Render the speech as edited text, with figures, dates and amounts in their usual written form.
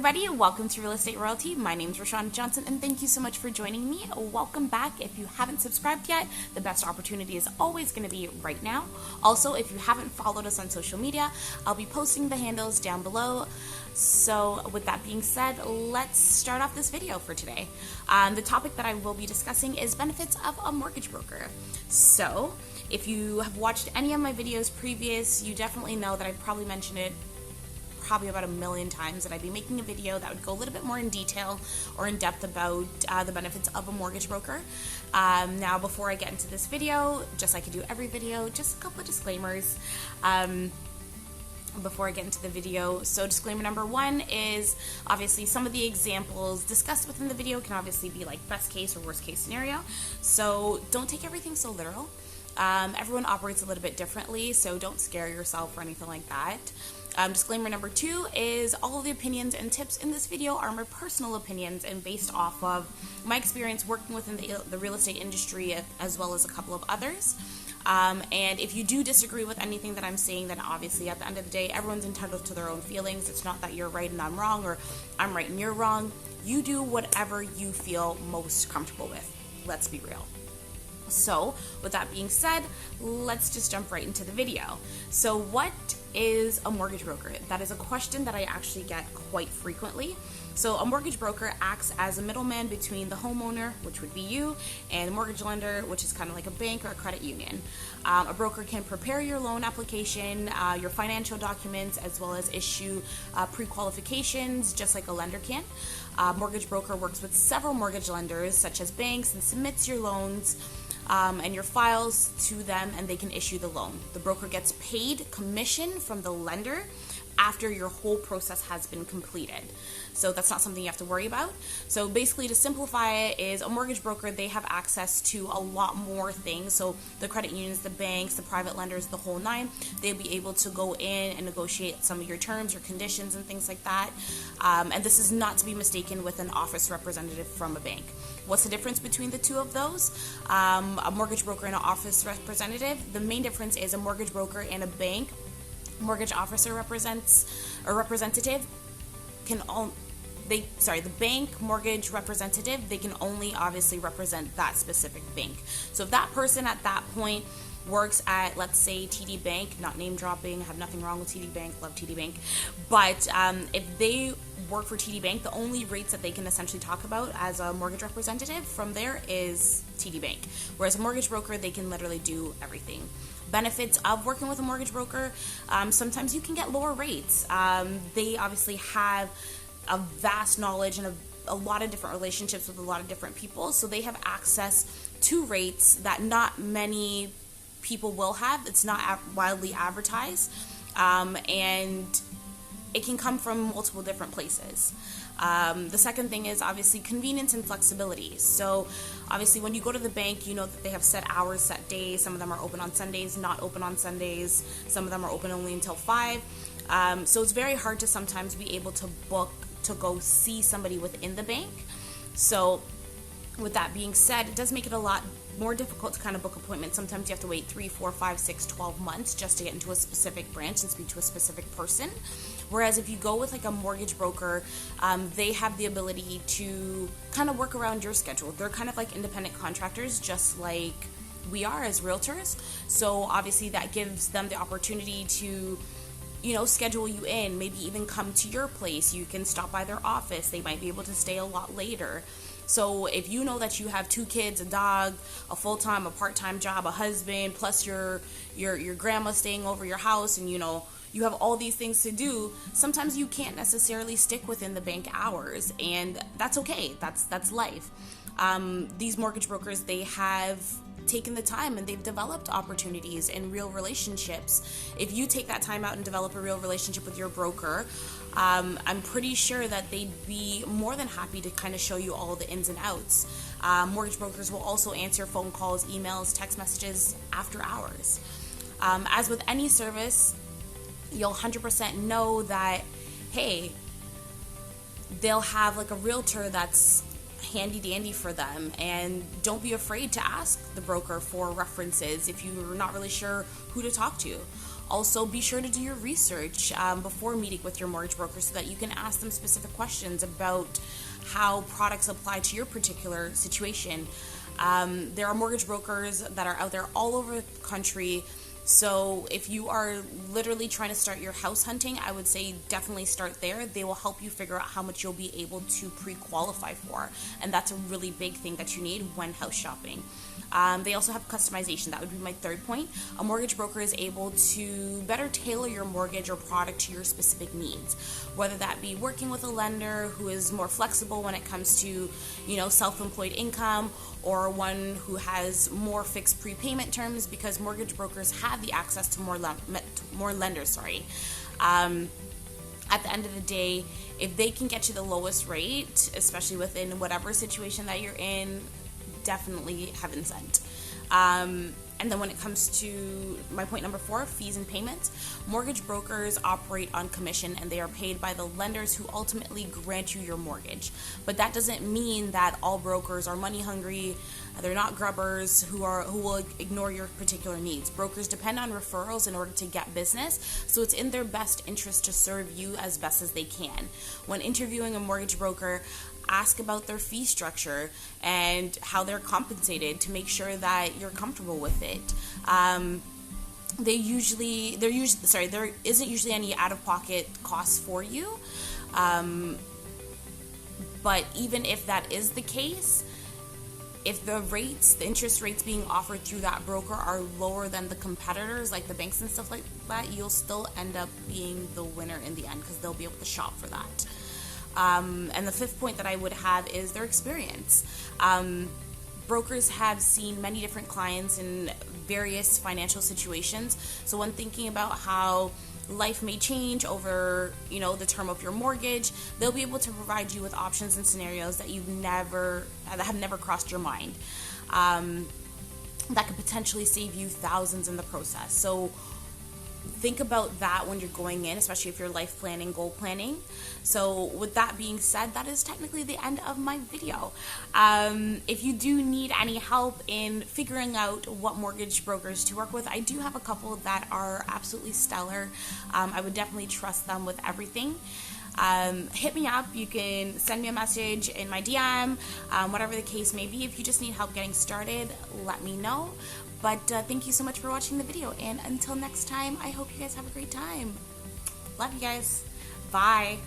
everybody, welcome to Real Estate Royalty. My name is Rashawn Johnson and thank you so much for joining me. Welcome back. If you haven't subscribed yet, the best opportunity is always going to be right now. Also, if you haven't followed us on social media, I'll be posting the handles down below. So with that being said, let's start off this video for today. The topic that I will be discussing is benefits of a mortgage broker. So if you have watched any of my videos previous, you definitely know that I've probably mentioned it probably about 1,000,000 times, that I'd be making a video that would go a little bit more in detail or in depth about the benefits of a mortgage broker. Now, before I get into this video, just like I do every video, just a couple of disclaimers before I get into the video. So disclaimer number one is obviously some of the examples discussed within the video can obviously be like best case or worst case scenario. So don't take everything so literal. Everyone operates a little bit differently, so don't scare yourself or anything like that. Disclaimer number two is all of the opinions and tips in this video are my personal opinions and based off of my experience working within the real estate industry as well as a couple of others. And if you do disagree with anything that I'm saying, then obviously at the end of the day, everyone's entitled to their own feelings. It's not that you're right and I'm wrong, or I'm right and you're wrong. You do whatever you feel most comfortable with. Let's be real. So with that being said, let's just jump right into the video. So what is a mortgage broker? That is a question that I actually get quite frequently. So a mortgage broker acts as a middleman between the homeowner, which would be you, and the mortgage lender, which is kind of like a bank or a credit union. A broker can prepare your loan application, your financial documents, as well as issue pre-qualifications, just like a lender can. Mortgage broker works with several mortgage lenders, such as banks, and submits your loans and your files to them, and they can issue the loan. The broker gets paid commission from the lender after your whole process has been completed. So that's not something you have to worry about. So basically, to simplify it, is a mortgage broker, they have access to a lot more things. So the credit unions, the banks, the private lenders, the whole nine, they'll be able to go in and negotiate some of your terms, your conditions, and things like that. And this is not to be mistaken with an office representative from a bank. What's the difference between the two of those? A mortgage broker and an office representative. The main difference is a mortgage broker and a bank mortgage officer representative can the bank mortgage representative, they can only obviously represent that specific bank. So if that person at that point works at, let's say, TD Bank, not name dropping, have nothing wrong with TD Bank, love TD Bank, but if they work for TD Bank, the only rates that they can essentially talk about as a mortgage representative from there is TD Bank. Whereas a mortgage broker, they can literally do everything. Benefits of working with a mortgage broker, sometimes you can get lower rates. They obviously have a vast knowledge and a lot of different relationships with a lot of different people, so they have access to rates that not many people will have. It's not widely advertised, and it can come from multiple different places. The second thing is obviously convenience and flexibility. So obviously when you go to the bank, you know that they have set hours, set days. Some of them are open on Sundays, not open on Sundays. Some of them are open only until 5. So it's very hard to sometimes be able to book to go see somebody within the bank. So with that being said, it does make it a lot more difficult to kind of book appointments. Sometimes you have to wait 3, 4, 5, 6, 12 months just to get into a specific branch and speak to a specific person. Whereas if you go with like a mortgage broker, they have the ability to kind of work around your schedule. They're kind of like independent contractors, just like we are as realtors. So obviously that gives them the opportunity to, you know, schedule you in, maybe even come to your place. You can stop by their office. They might be able to stay a lot later. So if you know that you have 2 kids, a dog, a full-time, a part-time job, a husband, plus your grandma staying over your house, and you know, you have all these things to do, sometimes you can't necessarily stick within the bank hours, and that's okay. That's life. These mortgage brokers, they have taken the time and they've developed opportunities and real relationships. If you take that time out and develop a real relationship with your broker, I'm pretty sure that they'd be more than happy to kind of show you all the ins and outs. Mortgage brokers will also answer phone calls, emails, text messages after hours. As with any service, you'll 100% know that, hey, they'll have like a realtor that's handy dandy for them, and don't be afraid to ask the broker for references if you're not really sure who to talk to. Also, be sure to do your research before meeting with your mortgage broker so that you can ask them specific questions about how products apply to your particular situation. There are mortgage brokers that are out there all over the country. So if you are literally trying to start your house hunting, I would say definitely start there. They will help you figure out how much you'll be able to pre-qualify for. And that's a really big thing that you need when house shopping. They also have customization. That would be my third point. A mortgage broker is able to better tailor your mortgage or product to your specific needs, whether that be working with a lender who is more flexible when it comes to, self-employed income, or one who has more fixed prepayment terms, because mortgage brokers have the access to more lenders. At the end of the day, if they can get you the lowest rate, especially within whatever situation that you're in, definitely heaven sent. And then when it comes to my point number 4, fees and payments, mortgage brokers operate on commission and they are paid by the lenders who ultimately grant you your mortgage. But that doesn't mean that all brokers are money hungry. They're not grubbers who will ignore your particular needs. Brokers depend on referrals in order to get business, so it's in their best interest to serve you as best as they can. When interviewing a mortgage broker, ask about their fee structure and how they're compensated to make sure that you're comfortable with it. There isn't usually any out-of-pocket costs for you. But even if that is the case, if the interest rates being offered through that broker are lower than the competitors, like the banks and stuff like that, you'll still end up being the winner in the end because they'll be able to shop for that. And the 5th point that I would have is their experience. Brokers have seen many different clients in various financial situations. So when thinking about how life may change over, the term of your mortgage, they'll be able to provide you with options and scenarios that have never crossed your mind. That could potentially save you thousands in the process. So think about that when you're going in, especially if you're life planning, goal planning. So with that being said, that is technically the end of my video. If you do need any help in figuring out what mortgage brokers to work with, I do have a couple that are absolutely stellar. I would definitely trust them with everything. Hit me up. You can send me a message in my DM, whatever the case may be. If you just need help getting started, let me know. But thank you so much for watching the video, and until next time, I hope you guys have a great time. Love you guys. Bye.